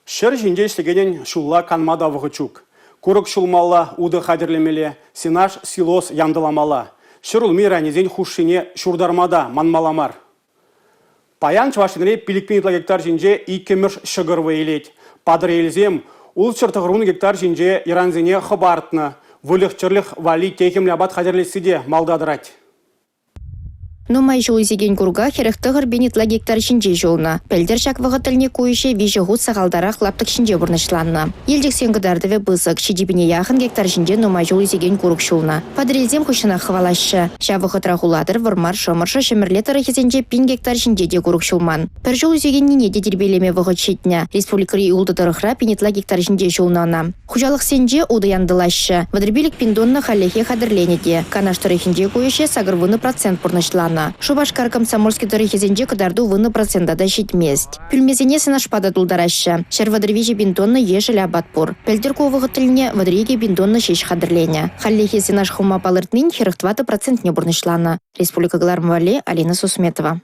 Шыр жинде істегенен шулла канмада вғычук. Курык шулмалла уды қадірлемеле, сенаш силос яндыламала. Шыр улми ранезен хушшине шурдармада манмаламар. Паян чвашинре пиликпен гектар жинже иккеміш шығырвы елет. Падыр елзем, ул чыртығырун гектар жинже иранзене хыбартны. Вылық-чырлық вали текемлі абат қадірлесіде малдадырать. Нумай жол изеген курга херехтығыр бенетла гектар шинже жолна. Пәлдер шак вағытылне көйше вежі ғуд сағалдарақ лаптық шинже бұрнышланна. Елдік сенгідардыве бызық, шедебіне яғын гектар шинже нумай жол изеген курук шулна. Падрелзем құшына хвалашы. Ша вағытра ғуладыр вырмар шомыршы шемірлетірі хезенже 1000 гектар шинже де курук шулман. Пір жол изеген нене де дербелеме вағыт шетіне. Республикари улдыдырықра бенетла гектар шинже жолнана. Хужалық сенже уды яндылашы. Вадырбелік пиндонны халлехе хадырленеде. Канаштыры хинже көйше сағырвыны процент бұрнышланна. Шубашкар комсомольский дырыхезенже кадарду выны процентада шитмест. Пюльмезене сынашпада дулдарашы. Шер вадрывежі бинтонны ешілі абатпур. Пәлдерку вғытыліне вадриге бинтонны шеш хадырлене. Халлехе сынаш хума палыртмин херықтваты процент не бұрнышлана. Республика Глармвали, Алина Сусметова.